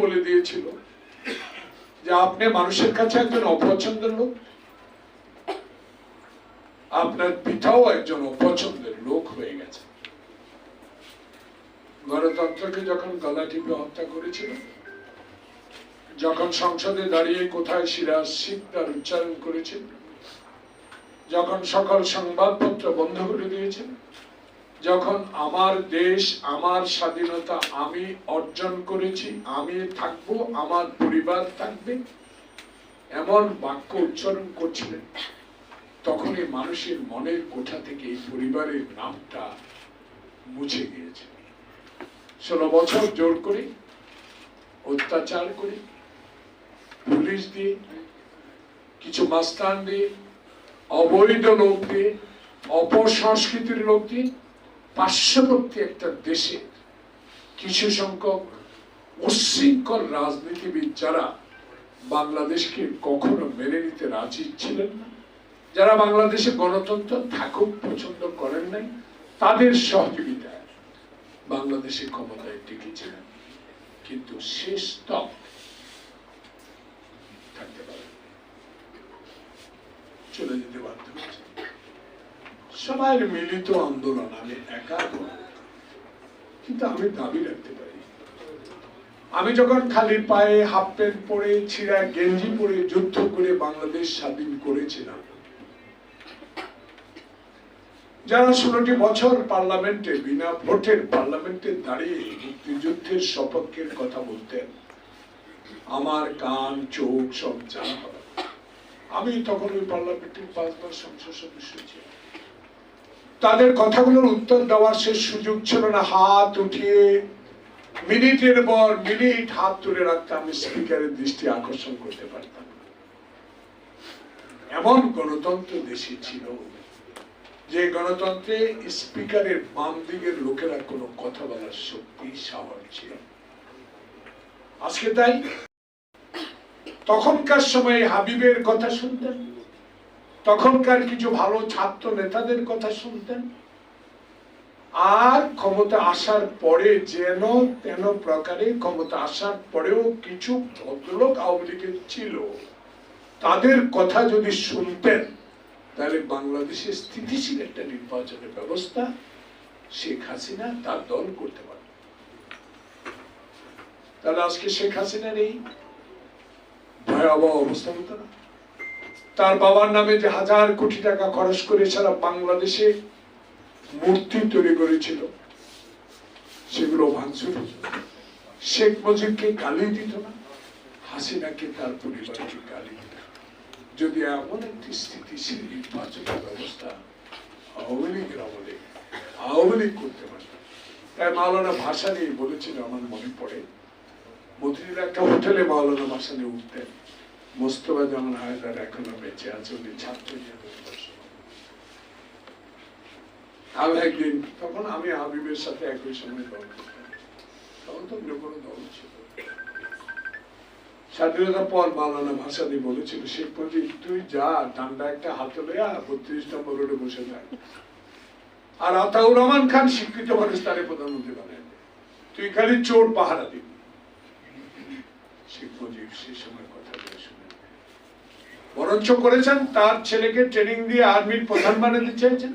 বলে দিয়েছিল যে আপনি মানুষের কাছে একজন অপছন্দের লোক, আপনার পিতাও একজন অপছন্দের লোক হয়ে গেছে। গণতন্ত্রকে যখন গলা টিপে হত্যা করেছিল, যখন সংসদে দাঁড়িয়ে কোথায় সিরাজ শিকদার উচ্চারণ করেছিল, যখন সকল সংবাদপত্র বন্ধ করে দিয়েছেন, যখন আমার দেশ আমার স্বাধীনতা আমি অর্জন করেছি, আমি থাকবো, আমার পরিবার থাকবে, এমন বাক্য উচ্চারণ করছিলেন, তখনই মানুষের মনের কোঠা থেকে এই পরিবারের নামটা মুছে গিয়েছে। 16 বছর জোর করে, অত্যাচার করে, পুলিশ দিয়ে, কিছু মাস্তান দিয়ে, অবৈধ লোক দিয়ে, অপসংস্কৃতির লোক দিয়ে, পার্শ্ববর্তী একটা দেশে কিছু সংখ্যক উচ্ছৃঙ্খল রাজনীতিবিদ যারা বাংলাদেশকে কখনো মেনে নিতে রাজি ছিলেন না, যারা বাংলাদেশে গণতন্ত্র থাকুক পছন্দ করেন নাই, তাদের সহযোগিতায় বাংলাদেশে ক্ষমতায় টিকেছিলেন, কিন্তু শেষ তক থাকতে পারে, চলে যেতে বাধ্য হয়েছে। সবাই মিলিত আন্দোলন, আমি একা নয়, কিন্তু আমি দাবি রাখতে পারি, আমি যখন খালি পায়ে হাফ প্যান্ট পরে ছিঁড়া গেঞ্জি পরে যুদ্ধ করে বাংলাদেশ স্বাধীন করেছিলাম, যারা 16টি বছর পার্লামেন্টে বিনা ভোটের পার্লামেন্টে দাঁড়িয়ে মুক্তিযুদ্ধের সপক্ষের কথা বলতেন, আমার কান চোখ সব জানা হবে। আমি তখন ওই পার্লামেন্টের 5 বার সংসদ সদস্য ছিলাম, তাদের কথাগুলোর উত্তর দেওয়ার সে সুযোগ ছিল না। হাত উঠিয়ে মিনিটের পর মিনিট হাত তুলে রাখতে আমি স্পিকারের দৃষ্টি আকর্ষণ করতে পারতাম। এমন গণতন্ত্র দেশে ছিল যে গণতন্ত্রে স্পিকারের বাম দিকের লোকেরা কোনো কথা বলার শক্তি সাহস ছিল। আজকে তাই তখনকার সময়ে হাবিবের কথা শুনতেন, তখনকার কিছু ভালো ছাত্র নেতাদের কথা শুনতেন, আর ক্ষমতা আসার পরে যেন তেন প্রকারে ক্ষমতা আসার পরেও কিছু ভদ্রলোক আওয়ামী লীগের ছিল, তাদের কথা যদি শুনতেন, তাহলে বাংলাদেশে স্থিতিশীল একটা নির্বাচনের ব্যবস্থা শেখ হাসিনা তার দল করতে পারে। তাহলে আজকে শেখ হাসিনার এই ভয়াবহ অবস্থা হতো না। তার বাবার নামে যে 1000 কোটি টাকা খরচ করে সারা বাংলাদেশে মূর্তি তৈরি করেছিল, সেগুলো ভাঙচুর হতো। শেখ মুজিবকে গালি দিত না, হাসিনাকে তার পরিবারকে গালি দিত। যদি এমন একটি স্থিতিশীল নির্বাচনের ব্যবস্থা আওয়ামী লীগের আমলে আওয়ামী লীগ করতে পারে, তাই মাওলানা ভাসানী বলেছিল, আমার মনে পড়ে, মতিঝিলে একটা হোটেলে মাওলানা ভাসানী উঠতেন, মোস্তফা জামান হায়দার এখনো বেঁচে আছে, উনি ছাত্র আমি একদিন, তখন আমি হাবিবের সাথে একই সময় দল করতাম, তখন তো অন্য কোনো দল ছিল। স্বাধীনতার পর মাওলানা ভাসানী বলেছিল, শেখ মুজিব তুই যা, ঠান্ডা একটা হাতে লইয়া 32 নম্বর রোডে বসে থাক, আর আতাউর রহমান খান শিক্ষিত মানুষ, তারে প্রধানমন্ত্রী বানায়, তুই খালি চোর পাহারা দিবি। শেখ মুজিব সেই সময় কথা বলে শুনে বরঞ্চ করেছেন, তার ছেলেকে ট্রেনিং দিয়ে আর্মির প্রধান বানাতে চেয়েছেন,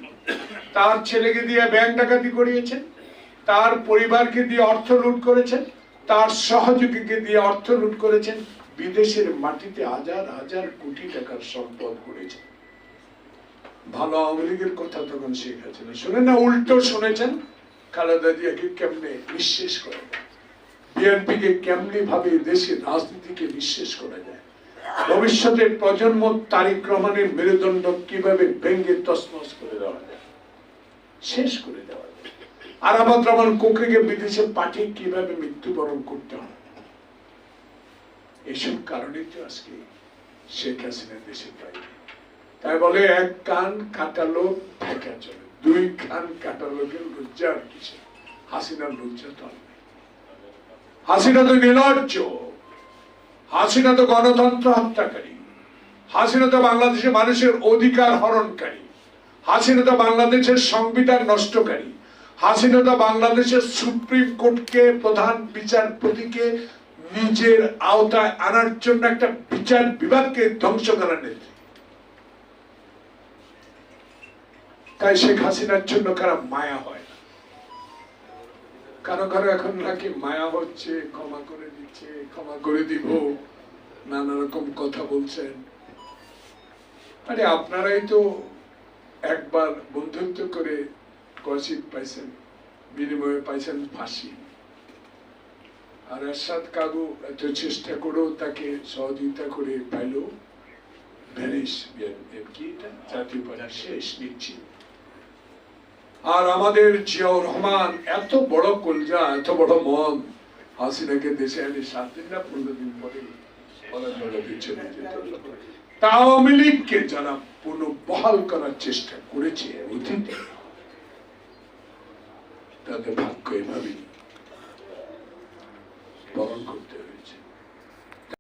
তার ছেলেকে দিয়ে ব্যাংক ডাকাতি করিয়েছেন, তার পরিবারকে দিয়ে অর্থ লুট করেছেন, তার সহযোগীকে দিয়ে অর্থ লুট করেছেন, বিদেশের মাটিতে 1000 কোটি টাকার সম্পদ করেছেন। ভালো আওয়ামী লীগের কথা তখন শেখ হাসিনা শুনে না, উল্টো শুনেছেন খালেদা জিয়াকে কেমনে নিঃশেষ করা যায়, বিএনপিকে কেমনি ভাবে দেশের রাজনীতিকে নিঃশেষ করা যায়, ভবিষ্যতের প্রজন্ম তারেক রহমানের মেরুদণ্ড কিভাবে ভেঙে তছনছ করে দেওয়া যায়, শেষ করে দেওয়া যায়, আরাফাত রহমান কোকেকে বিদেশে পাঠিয়ে কিভাবে মৃত্যুবরণ করতে হয়। এসব কারণে তো আজকে শেখ হাসিনা দেশে পাই। তাই বলে, এক কান কাটা লোক ঢাকা চলে, 2 কান কাটা লোকের লজ্জা আর কিছু, হাসিনার লজ্জা তো নেই। হাসিনা তো নির্লজ্জ, হাসিনা তো গণতন্ত্র হত্যাকারী, হাসিনা তো বাংলাদেশের মানুষের অধিকার হরণকারী, হাসিনা তো বাংলাদেশের সংবিধান নষ্টকারী, হাসিনা তো বাংলাদেশের সুপ্রিম কোর্টকে, প্রধান বিচারপতিকে নিজের আওতায় আনার জন্য একটা বিচার বিভাগকে ধ্বংস করার নেত্রী। তাই শেখ হাসিনার জন্য কারো মায়া হয় না। কারো কারো এখন নাকি মায়া হচ্ছে, ক্ষমা করে দিচ্ছে, ক্ষমা করে দিব, নানা রকম কথা বলছেন। আরে আপনারাই তো একবার বন্ধুত্ব করে কসিদ পাইছেন, বিনিময়ে পাইছেন ফাঁসি। আর এরশাদ কাগু এত চেষ্টা করেও তাকে সহযোগিতা করে পাইল ভ্যানিশ, কি এটা জাতীয় পার্টি শেষ নিশ্চিত। আর আমাদের জিয়াউর রহমান এত বড় কলজা, এত বড় মন, হাসিনাকে দেশে এনে 7 দিন না 15 দিন পরে আওয়ামী লীগকে যারা পুনঃবহাল করার চেষ্টা করেছে অতীতে, তাদের ভাগ্য এভাবেই বরণ করতে হবে।